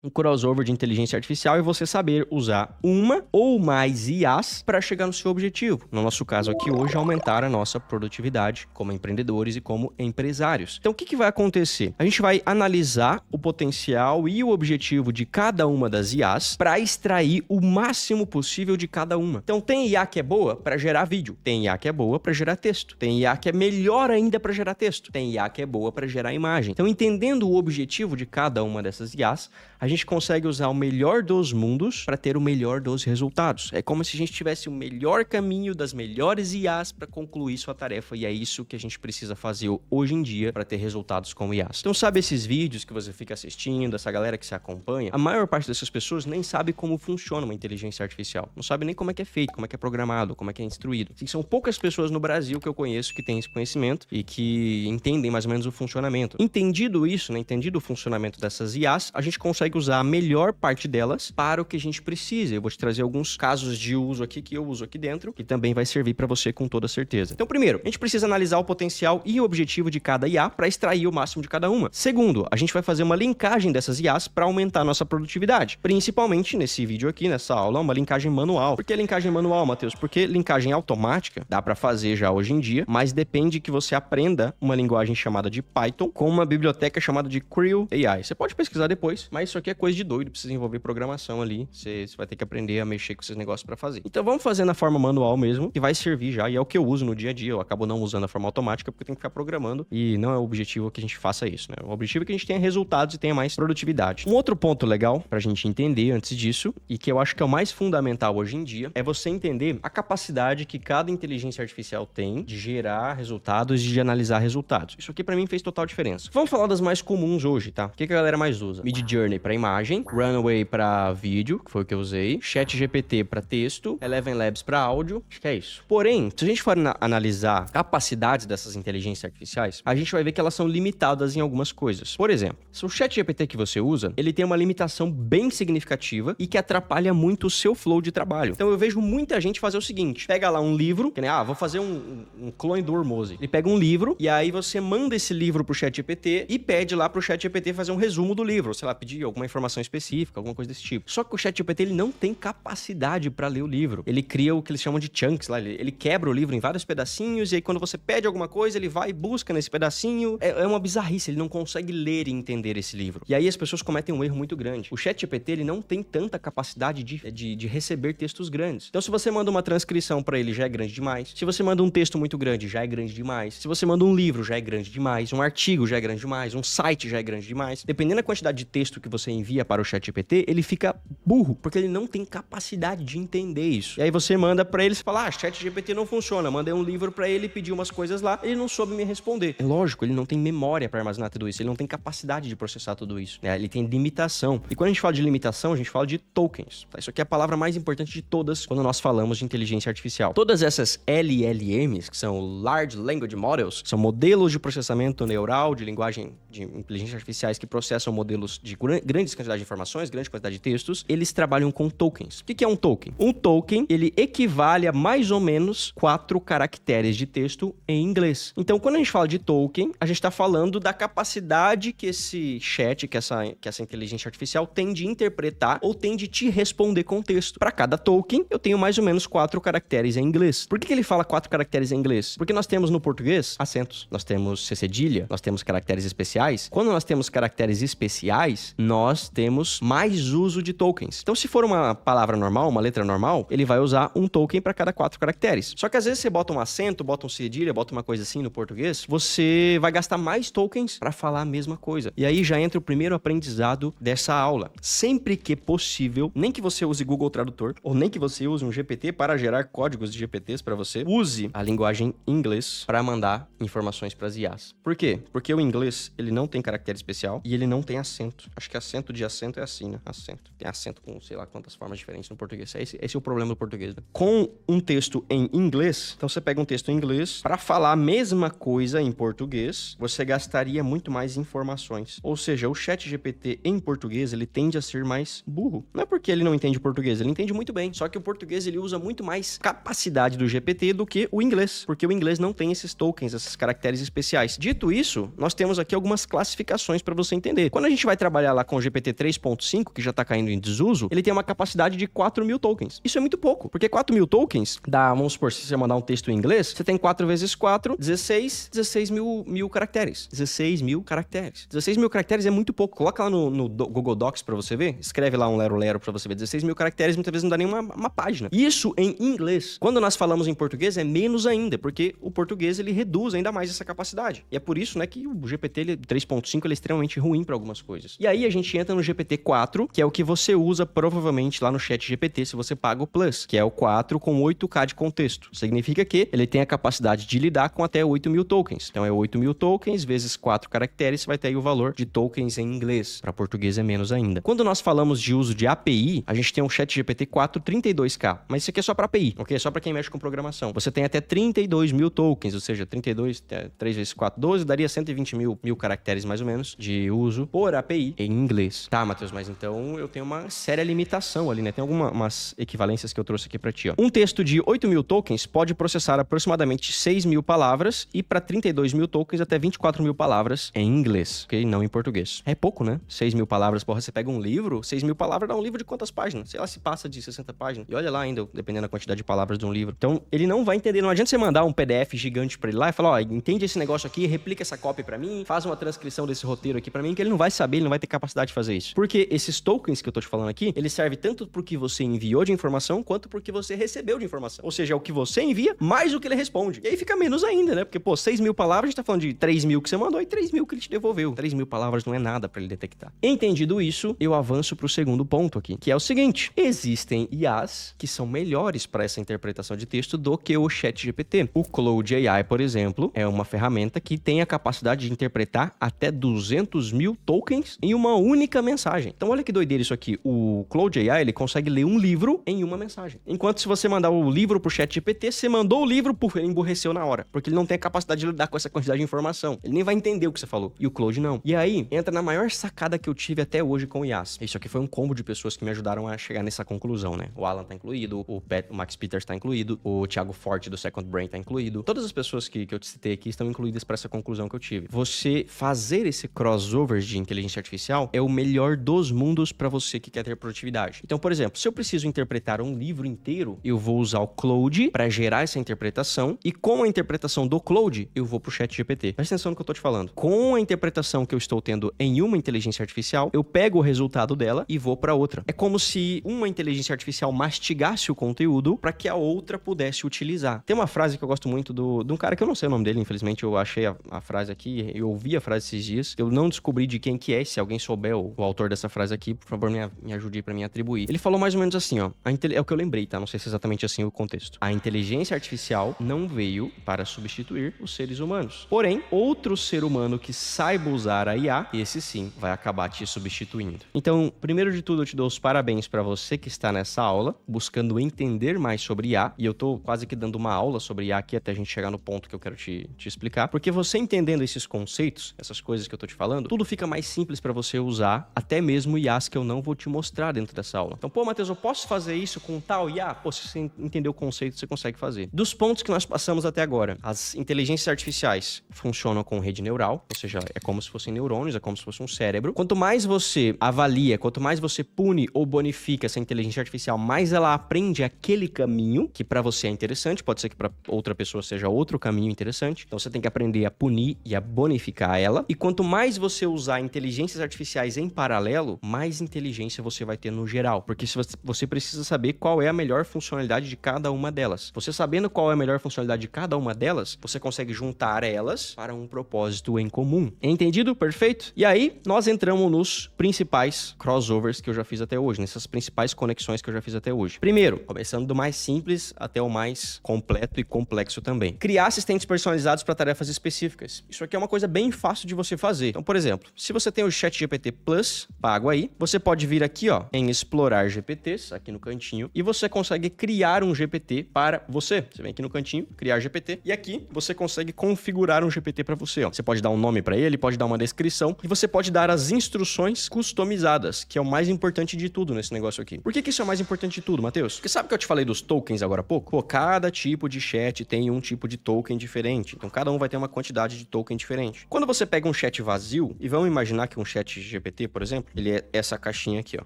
um crossover de inteligência artificial e você saber usar uma ou mais IAs para chegar no seu objetivo. No nosso caso aqui hoje, aumentar a nossa produtividade como empreendedores e como empresários. Então, o que vai acontecer? A gente vai analisar o potencial e o objetivo de cada uma das IAs para extrair o máximo possível de cada uma. Então, tem IA que é boa para gerar vídeo, tem IA que é boa para gerar texto, tem IA que é melhor ainda para gerar texto, tem IA que é boa para gerar imagem. Então, entendendo o objetivo de cada uma dessas IAs, a gente consegue usar o melhor dos mundos para ter o melhor dos resultados. É como se a gente tivesse o melhor caminho das melhores IAs para concluir sua tarefa, e é isso que a gente precisa fazer hoje em dia para ter resultados com IAs. Então, sabe esses vídeos que você fica assistindo, essa galera que se acompanha? A maior parte dessas pessoas nem sabe como funciona uma inteligência artificial. Não sabe nem como é que é feito, como é que é programado, como é que é instruído. Assim, são poucas pessoas no Brasil que eu conheço que têm esse conhecimento e que entendem mais ou menos o funcionamento. Entendido isso, né, entendido o funcionamento dessas IAs, a gente consegue usar a melhor parte delas para o que a gente precisa. Eu vou te trazer alguns casos de uso aqui que eu uso aqui dentro, que também vai servir para você com toda certeza. Então, primeiro, a gente precisa analisar o potencial e o objetivo de cada IA para extrair o máximo de cada uma. Segundo, a gente vai fazer uma linkagem dessas IAs para aumentar a nossa produtividade. Principalmente nesse vídeo aqui, nessa aula, uma linkagem manual. Por que linkagem manual, Matheus? Porque linkagem automática dá para fazer já hoje em dia, mas depende que você aprenda uma linguagem chamada de Python com uma biblioteca chamada de Creo AI. Você pode pesquisar depois, mas isso aqui é coisa de doido, precisa envolver programação ali. Você vai ter que aprender a mexer com esses negócios para fazer. Então vamos fazer na forma manual mesmo, que vai servir já, e é o que eu uso no dia a dia. Eu acabo não usando a forma automática porque eu tenho que ficar programando, e não é o objetivo que a gente faça isso, né? O objetivo é que a gente tenha resultados e tenha mais produtividade. Um outro ponto legal pra gente entender antes disso, e que eu acho que é o mais fundamental hoje em dia, é você entender a capacidade que cada inteligência artificial tem de gerar resultados e de analisar resultados. Isso aqui pra mim fez total diferença. Vamos falar das mais comuns hoje, tá? O que a galera mais usa? Midjourney pra imagem, Runway pra vídeo, que foi o que eu usei, ChatGPT pra texto, Eleven Labs pra áudio, acho que é isso. Porém, se a gente for analisar capacidades dessas inteligências artificiais, a gente vai ver que elas são limitadas em algumas coisas. Por exemplo, se o ChatGPT que você usa, ele tem uma limitação bem significativa e que atrapalha muito o seu flow de trabalho. Então eu vejo muita gente fazer o seguinte, pega lá um livro, que nem, vou fazer um clone do Hormozi. Ele pega um livro e aí você manda esse livro pro ChatGPT e pede lá pro ChatGPT fazer um resumo do livro, sei lá, pedir alguma informação específica, alguma coisa desse tipo. Só que o ChatGPT, ele não tem capacidade para ler o livro. Ele cria o que eles chamam de chunks lá, ele quebra o livro em vários pedacinhos e aí quando você pede alguma coisa, ele vai e busca nesse pedacinho. É uma bizarrice, ele não consegue ler e entender esse livro. E aí as pessoas cometem um erro muito grande. O ChatGPT, ele não tem tanta capacidade de receber textos grandes. Então, se você manda uma transcrição para ele, já é grande demais. Se você manda um texto muito grande, já é grande demais. Se você manda um livro, já é grande demais. Um artigo já é grande demais. Um site já é grande demais. Dependendo da quantidade de texto que você envia para o ChatGPT, ele fica burro, porque ele não tem capacidade de entender isso. E aí você manda para ele e fala, ChatGPT não funciona. Mandei um livro para ele, pedi umas coisas lá, ele não soube me responder. É lógico, ele não tem memória para armazenar tudo isso, ele não tem capacidade de processar tudo isso, né? Ele tem limitação. E quando a gente fala de limitação, a gente fala de tokens, tá? Isso aqui é a palavra mais importante de todas quando nós falamos de inteligência artificial. Todas essas LLMs, que são Large Language Models, são modelos de processamento neural de linguagem de inteligência artificiais que processam modelos de grandes quantidades de informações, grande quantidade de textos, eles trabalham com tokens. O que é um token? Um token, ele equivale a mais ou menos 4 caracteres de texto em inglês. Então, quando a gente fala de token, a gente está falando da capacidade que esse chat, que essa inteligência artificial tem de interpretar ou tem de te responder com texto. Para cada token, eu tenho mais ou menos 4 caracteres em inglês. Por que ele fala 4 caracteres em inglês? Porque nós temos no português acentos, nós temos C cedilha, nós temos caracteres especiais. Quando nós temos caracteres especiais, nós temos mais uso de tokens. Então, se for uma palavra normal, uma letra normal, ele vai usar um token para cada 4 caracteres. Só que às vezes você bota um acento, bota um cedilha, bota uma coisa assim no português, você vai gastar mais tokens para falar a mesma coisa. E aí já entra o primeiro aprendizado dessa aula. Sempre que possível, nem que você use Google Tradutor, ou nem que você use um GPT para gerar códigos de GPTs para você, use a linguagem inglês para mandar informações para as IAs. Por quê? Porque o inglês, ele não tem caractere especial e ele não tem acento. Acho que acento de acento é assim, né? Acento. Tem acento com sei lá quantas formas diferentes no português. Esse é o problema do português, né? Com um texto em inglês, então você pega um texto em inglês, para falar a mesma coisa em português, você gastaria muito mais informações. Ou seja, o ChatGPT em português, ele tende a ser mais burro. Não é porque ele não entende português, ele entende muito bem. Só que o português, ele usa muito mais capacidade do GPT do que o inglês, porque o inglês não tem esses tokens, esses caracteres especiais. Dito isso, nós temos aqui algumas algumas classificações para você entender. Quando a gente vai trabalhar lá com o GPT 3.5, que já tá caindo em desuso, ele tem uma capacidade de 4.000 tokens. Isso é muito pouco, porque 4.000 tokens dá, vamos supor, se você mandar um texto em inglês, você tem 4 vezes 4, 16 mil caracteres. 16 mil caracteres. 16 mil caracteres é muito pouco. Coloca lá no Google Docs pra você ver. Escreve lá um lero-lero pra você ver. 16 mil caracteres muitas vezes não dá nem uma página. Isso em inglês. Quando nós falamos em português é menos ainda, porque o português ele reduz ainda mais essa capacidade. E é por isso, né, que o GPT 3.5 ele é extremamente ruim pra algumas coisas. E aí a gente entra no GPT-4, que é o que você usa provavelmente lá no ChatGPT se você paga o Plus, que é o 4 com 8K de contexto. Significa que ele tem a capacidade de lidar com até 8.000 tokens. Então é 8.000 tokens vezes 4 caracteres, você vai ter aí o valor de tokens em inglês. Para português é menos ainda. Quando nós falamos de uso de API, a gente tem um ChatGPT 4 32K, mas isso aqui é só para API, ok? É só para quem mexe com programação. Você tem até 32.000 tokens, ou seja, 32, 3 vezes 4, 12, daria 120 mil caracteres mais ou menos de uso por API em inglês. Tá, Matheus, mas então eu tenho uma séria limitação ali, né? Tem algumas equivalências que eu trouxe aqui para ti, ó. Um texto de 8.000 tokens pode processar aproximadamente 6.000 palavras e para 32.000 tokens até 24.000 palavras em inglês, ok? Não em português. É pouco, né? 6.000 palavras, porra, você pega um livro, 6.000 palavras dá um livro de quantas páginas? Sei lá, se passa de 60 páginas. E olha lá ainda, dependendo da quantidade de palavras de um livro. Então, ele não vai entender, não adianta você mandar um PDF gigante pra ele lá e falar, ó, entende esse negócio aqui, replica essa cópia pra mim, faz uma transcrição desse roteiro aqui pra mim, que ele não vai saber, ele não vai ter capacidade de fazer isso. Porque esses tokens que eu tô te falando aqui, ele serve tanto pro que você enviou de informação, quanto pro que você recebeu de informação. Ou seja, é o que você envia, mais o que ele responde. E aí fica menos ainda, né? Porque, pô, 6.000 palavras, a gente tá falando de 3.000 que você mandou e 3.000 que ele te devolveu. 3.000 palavras não é nada pra ele detectar. Entendido isso, eu avanço pro segundo ponto aqui, que é o seguinte: existem IAs que são melhores para essa interpretação de texto do que o ChatGPT. O Claude AI, por exemplo, é uma ferramenta que tem a capacidade de interpretar até 200.000 tokens em uma única mensagem. Então, olha que doideira isso aqui. O Claude AI, ele consegue ler um livro em uma mensagem. Enquanto se você mandar o livro pro ChatGPT, você mandou o livro, ele emburreceu na hora, porque ele não tem a capacidade de lidar com essa quantidade de informação. Ele nem vai entender o que você falou. E o Claude não. E aí, entra na maior sacada que eu tive até hoje com IAs. Isso aqui foi um combo de pessoas que me ajudaram a chegar nessa conclusão, né? O Alan tá incluído, o Max Peters tá incluído, o Thiago Forte do Second Brain tá incluído. Todas as pessoas que eu te citei aqui estão incluídas para essa conclusão que eu tive. Você fazer esse crossover de inteligência artificial é o melhor dos mundos para você que quer ter produtividade. Então, por exemplo, se eu preciso interpretar um livro inteiro, eu vou usar o Claude para gerar essa interpretação, e com a interpretação do Claude, eu vou pro ChatGPT. Presta atenção no que eu tô te falando. Com a interpretação que eu estou tendo em uma inteligência artificial, eu pego o resultado dela e vou para outra. É como se uma inteligência artificial mastigasse o conteúdo para que a outra pudesse utilizar. Tem uma frase que eu gosto muito de um cara que eu não sei o nome dele, infelizmente eu achei a frase aqui, eu ouvi a frase esses dias, eu não descobri de quem que é. Se alguém souber o autor dessa frase aqui, por favor, me ajude para me atribuir. Ele falou mais ou menos assim, ó, é o que eu lembrei, tá? Não sei se é exatamente assim o contexto. A inteligência artificial não veio para substituir os seres humanos. Porém, outro ser humano que saiba usar a IA, esse sim, vai acabar te substituindo. Então, primeiro de tudo, eu te dou os parabéns para você que está nessa aula, buscando entender mais sobre IA, e eu tô quase que dando uma aula sobre IA aqui até a gente chegar no ponto que eu quero te explicar, porque você entendendo esses conceitos, essas coisas que eu tô te falando, tudo fica mais simples para você usar, até mesmo IAs que eu não vou te mostrar dentro dessa aula. Então, pô, Matheus, eu posso fazer isso com tal IA? Pô, se você entender o conceito, você consegue fazer. Dos pontos que nós passamos até agora, as inteligências artificiais funcionam com rede neural, ou seja, é como se fossem neurônios, é como se fosse um cérebro. Quanto mais você avalia, quanto mais você pune ou bonifica essa inteligência artificial, mais ela aprende aquele caminho que para você é interessante, pode ser que para outra pessoa seja outro caminho interessante. Então você tem que aprender a punir e a bonificar ela. E quanto mais você usar inteligências artificiais em paralelo, mais inteligência você vai ter no geral, porque você precisa saber qual é a melhor funcionalidade de cada uma delas. Você sabendo qual é a melhor funcionalidade de cada uma delas, você consegue juntar elas para um propósito em comum. Entendido? Perfeito? E aí, nós entramos nos principais crossovers que eu já fiz até hoje, nessas principais conexões que eu já fiz até hoje. Primeiro, começando do mais simples até o mais completo e complexo também. Criar assistentes personalizados para tarefas específicas. Isso aqui é uma coisa bem fácil de você fazer. Então, por exemplo, se você tem o ChatGPT Plus pago aí, você pode vir aqui, ó, em explorar GPTs, aqui no cantinho, e você consegue criar um GPT para você. Você vem aqui no cantinho, criar GPT, e aqui você consegue configurar um GPT para você, ó. Você pode dar um nome para ele, pode dar uma descrição, e você pode dar as instruções customizadas, que é o mais importante de tudo nesse negócio aqui. Por que isso é o mais importante de tudo, Matheus? Porque sabe que eu te falei dos tokens agora há pouco? Pô, cada tipo de chat tem um tipo de token diferente, então cada um vai ter uma quantidade de token diferente. Quando você pega um chat vazio, e vamos imaginar que um chat GPT, por exemplo, ele é essa caixinha aqui, ó,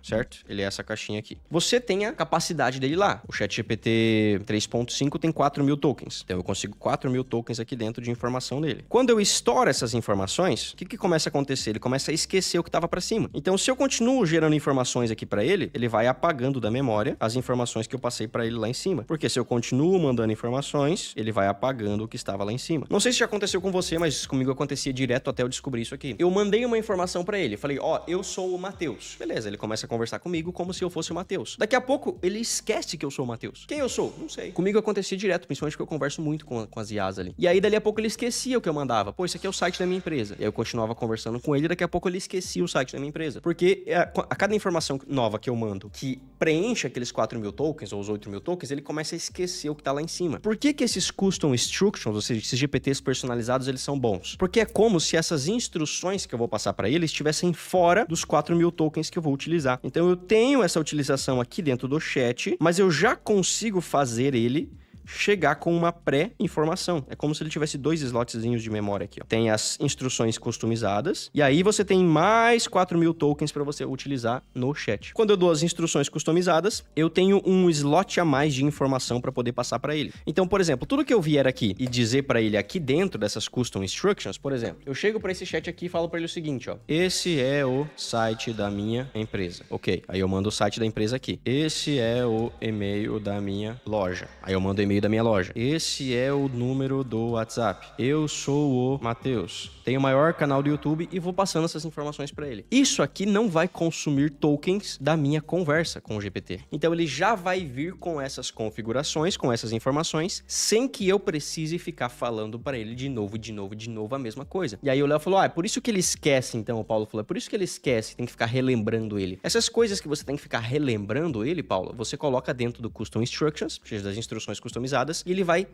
certo? Ele é essa caixinha aqui. Você tem a capacidade dele lá. O chat GPT 3.5 tem 4.000 tokens. Então, eu consigo 4.000 tokens aqui dentro de informação nele. Quando eu estouro essas informações, o que começa a acontecer? Ele começa a esquecer o que estava para cima. Então, se eu continuo gerando informações aqui para ele, ele vai apagando da memória as informações que eu passei para ele lá em cima. Porque se eu continuo mandando informações, ele vai apagando o que estava lá em cima. Não sei se já aconteceu com você, mas comigo acontecia direto até eu descobrir isso aqui. Eu mandei uma informação para ele. Falei, ó, eu sou o Matheus. Beleza, ele começa a conversar comigo como se eu fosse o Matheus. Daqui a pouco, ele esquece que eu sou o Matheus. Quem eu sou? Não sei. Comigo acontecia direto, principalmente porque eu converso muito com as IAs ali. E aí, dali a pouco, ele esquecia o que eu mandava. Pô, isso aqui é o site da minha empresa. E aí eu continuava conversando com ele e daqui a pouco ele esquecia o site da minha empresa. Porque a cada informação nova que eu mando, que preenche aqueles 4.000 tokens ou os 8.000 tokens, ele começa a esquecer o que tá lá em cima. Por que esses custom instructions, ou seja, esses GPTs personalizados, eles são bons? Porque é como se essas instruções que eu vou passar para ele estivessem fora dos 4.000 tokens que eu vou utilizar. Então eu tenho essa utilização aqui dentro do chat, mas eu já consigo fazer ele chegar com uma pré-informação. É como se ele tivesse 2 slotzinhos de memória aqui, ó. Tem as instruções customizadas, e aí você tem mais 4.000 tokens para você utilizar no chat. Quando eu dou as instruções customizadas, eu tenho um slot a mais de informação para poder passar para ele. Então, por exemplo, tudo que eu vier aqui e dizer para ele aqui dentro dessas custom instructions, por exemplo, eu chego para esse chat aqui e falo para ele o seguinte, ó. Esse é o site da minha empresa. Ok, aí eu mando o site da empresa aqui. Esse é o e-mail da minha loja. Aí eu mando o e-mail da minha loja. Esse é o número do WhatsApp. Eu sou o Matheus. Tenho o maior canal do YouTube e vou passando essas informações para ele. Isso aqui não vai consumir tokens da minha conversa com o GPT. Então ele já vai vir com essas configurações, com essas informações, sem que eu precise ficar falando para ele de novo a mesma coisa. E aí o Léo falou, é por isso que ele esquece, então, o Paulo falou, é por isso que ele esquece, tem que ficar relembrando ele. Essas coisas que você tem que ficar relembrando ele, Paulo, você coloca dentro do Custom Instructions, ou seja, das instruções customizadas, e ele vai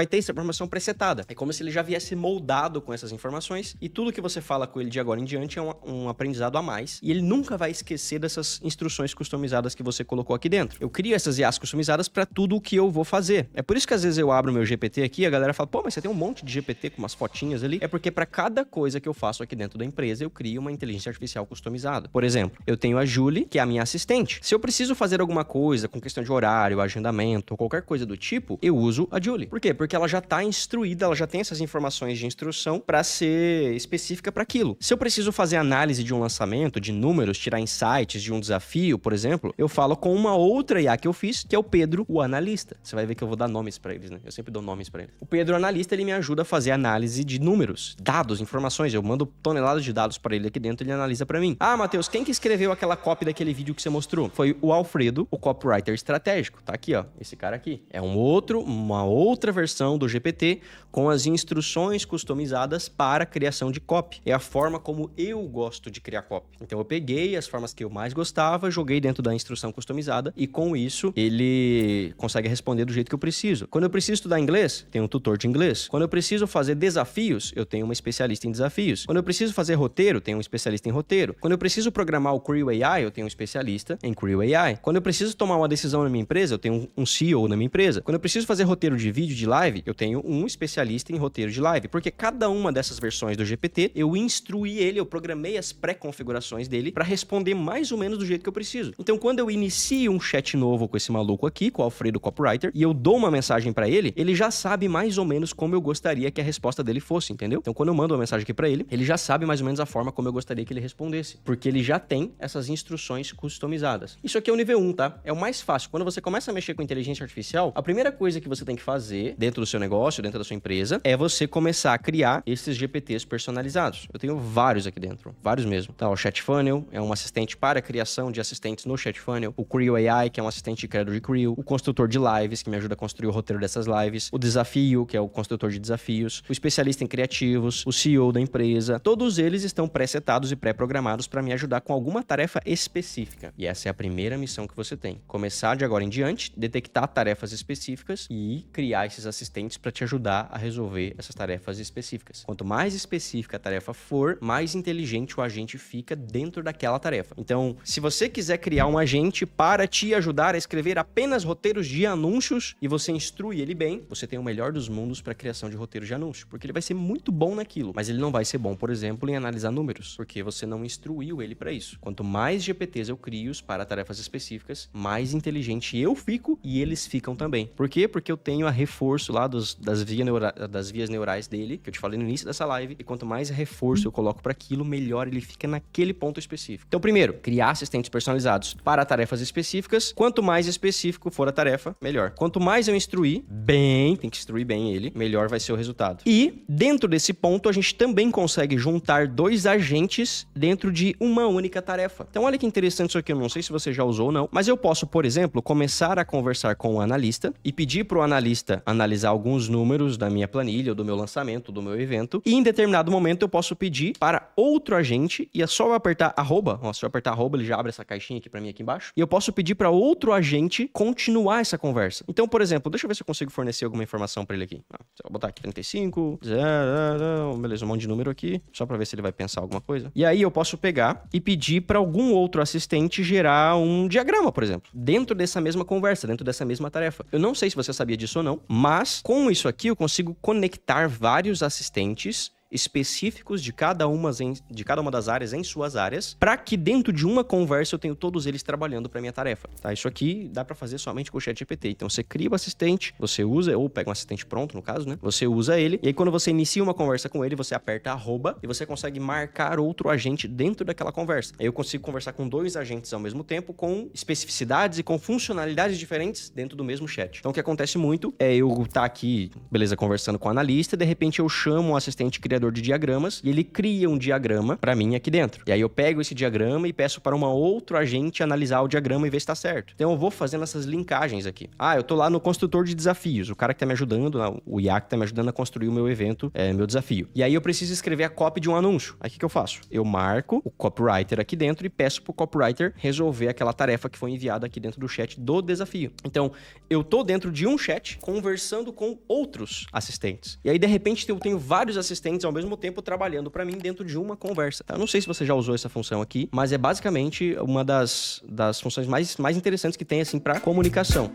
ter essa informação presetada. É como se ele já viesse moldado com essas informações, e tudo que você fala com ele de agora em diante é um aprendizado a mais, e ele nunca vai esquecer dessas instruções customizadas que você colocou aqui dentro. Eu crio essas IAs customizadas para tudo o que eu vou fazer. É por isso que às vezes eu abro meu GPT aqui e a galera fala, pô, mas você tem um monte de GPT com umas fotinhas ali. É porque para cada coisa que eu faço aqui dentro da empresa, eu crio uma inteligência artificial customizada. Por exemplo, eu tenho a Julie, que é a minha assistente. Se eu preciso fazer alguma coisa com questão de horário, agendamento ou qualquer coisa do tipo, eu uso a Julie. Por quê? Porque ela já está instruída, ela já tem essas informações de instrução para ser específica para aquilo. Se eu preciso fazer análise de um lançamento, de números, tirar insights de um desafio, por exemplo, eu falo com uma outra IA que eu fiz, que é o Pedro, o analista. Você vai ver que eu vou dar nomes para eles, né? Eu sempre dou nomes para eles. O Pedro, o analista, ele me ajuda a fazer análise de números, dados, informações. Eu mando toneladas de dados para ele aqui dentro e ele analisa para mim. Ah, Matheus, quem que escreveu aquela copy daquele vídeo que você mostrou? Foi o Alfredo, o copywriter estratégico. Tá aqui, ó. Esse cara aqui. É uma outra versão do GPT com as instruções customizadas para a criação de copy. É a forma como eu gosto de criar copy. Então eu peguei as formas que eu mais gostava, joguei dentro da instrução customizada e com isso ele consegue responder do jeito que eu preciso. Quando eu preciso estudar inglês, tem um tutor de inglês. Quando eu preciso fazer desafios, eu tenho uma especialista em desafios. Quando eu preciso fazer roteiro, tem um especialista em roteiro. Quando eu preciso programar o Creo AI, eu tenho um especialista em Creo AI. Quando eu preciso tomar uma decisão na minha empresa, eu tenho um CEO na minha empresa. Quando eu preciso fazer roteiro de vídeo de live, eu tenho um especialista em roteiro de live, porque cada uma dessas versões do GPT, eu instruí ele, eu programei as pré-configurações dele para responder mais ou menos do jeito que eu preciso. Então, quando eu inicio um chat novo com esse maluco aqui, com o Alfredo Copywriter, e eu dou uma mensagem para ele, ele já sabe mais ou menos como eu gostaria que a resposta dele fosse, entendeu? Então, quando eu mando uma mensagem aqui para ele, ele já sabe mais ou menos a forma como eu gostaria que ele respondesse, porque ele já tem essas instruções customizadas. Isso aqui é o nível 1, tá? É o mais fácil. Quando você começa a mexer com inteligência artificial, a primeira coisa que você tem que fazer dentro do seu negócio, dentro da sua empresa, é você começar a criar esses GPTs personalizados. Eu tenho vários aqui dentro, vários mesmo. Tá, o Chat Funnel é um assistente para a criação de assistentes no Chat Funnel, o Creo AI, que é um assistente de criador de Creo, o construtor de lives, que me ajuda a construir o roteiro dessas lives, o Desafio, que é o construtor de desafios, o especialista em criativos, o CEO da empresa. Todos eles estão pré-setados e pré-programados para me ajudar com alguma tarefa específica. E essa é a primeira missão que você tem. Começar de agora em diante, detectar tarefas específicas específicas e criar esses assistentes para te ajudar a resolver essas tarefas específicas. Quanto mais específica a tarefa for, mais inteligente o agente fica dentro daquela tarefa. Então, se você quiser criar um agente para te ajudar a escrever apenas roteiros de anúncios e você instrui ele bem, você tem o melhor dos mundos para a criação de roteiros de anúncio, porque ele vai ser muito bom naquilo, mas ele não vai ser bom, por exemplo, em analisar números, porque você não instruiu ele para isso. Quanto mais GPTs eu crio para tarefas específicas, mais inteligente eu fico e eles ficam também. Por quê? Porque eu tenho a reforço lá das vias neurais dele, que eu te falei no início dessa live, e quanto mais reforço eu coloco para aquilo, melhor ele fica naquele ponto específico. Então, primeiro, criar assistentes personalizados para tarefas específicas. Quanto mais específico for a tarefa, melhor. Quanto mais eu instruir bem, tem que instruir bem ele, melhor vai ser o resultado. E, dentro desse ponto, a gente também consegue juntar 2 agentes dentro de uma única tarefa. Então, olha que interessante isso aqui, eu não sei se você já usou ou não, mas eu posso, por exemplo, começar a conversar com o analista e pedir para o analista analisar alguns números da minha planilha, ou do meu lançamento, do meu evento, e em determinado momento eu posso pedir para outro agente, e é só eu apertar arroba, se eu apertar arroba, ele já abre essa caixinha aqui para mim aqui embaixo, e eu posso pedir para outro agente continuar essa conversa. Então, por exemplo, deixa eu ver se eu consigo fornecer alguma informação para ele aqui. Vou botar aqui 35, 0, beleza, um monte de número aqui, só para ver se ele vai pensar alguma coisa. E aí eu posso pegar e pedir para algum outro assistente gerar um diagrama, por exemplo, dentro dessa mesma conversa, dentro dessa mesma tarefa. Eu não sei se você sabia disso ou não, mas com isso aqui eu consigo conectar vários assistentes específicos de cada uma das áreas em suas áreas, para que dentro de uma conversa eu tenho todos eles trabalhando para minha tarefa, tá? Isso aqui dá para fazer somente com o ChatGPT. Então você cria o assistente, você usa, ou pega um assistente pronto no caso, né? Você usa ele, e aí quando você inicia uma conversa com ele, você aperta arroba e você consegue marcar outro agente dentro daquela conversa. Aí eu consigo conversar com 2 agentes ao mesmo tempo, com especificidades e com funcionalidades diferentes dentro do mesmo chat. Então o que acontece muito é eu estar aqui, beleza, conversando com o analista, e de repente eu chamo um assistente criador de diagramas e ele cria um diagrama para mim aqui dentro. E aí eu pego esse diagrama e peço para uma outro agente analisar o diagrama e ver se tá certo. Então eu vou fazendo essas linkagens aqui. Eu tô lá no construtor de desafios, o cara que tá me ajudando, o IA que tá me ajudando a construir o meu evento, meu desafio. E aí eu preciso escrever a copy de um anúncio. Aí o que eu faço? Eu marco o copywriter aqui dentro e peço pro copywriter resolver aquela tarefa que foi enviada aqui dentro do chat do desafio. Então, eu tô dentro de um chat conversando com outros assistentes. E aí, de repente, eu tenho vários assistentes ao mesmo tempo trabalhando para mim dentro de uma conversa. Eu não sei se você já usou essa função aqui, mas é basicamente uma das funções mais interessantes que tem, assim, para comunicação.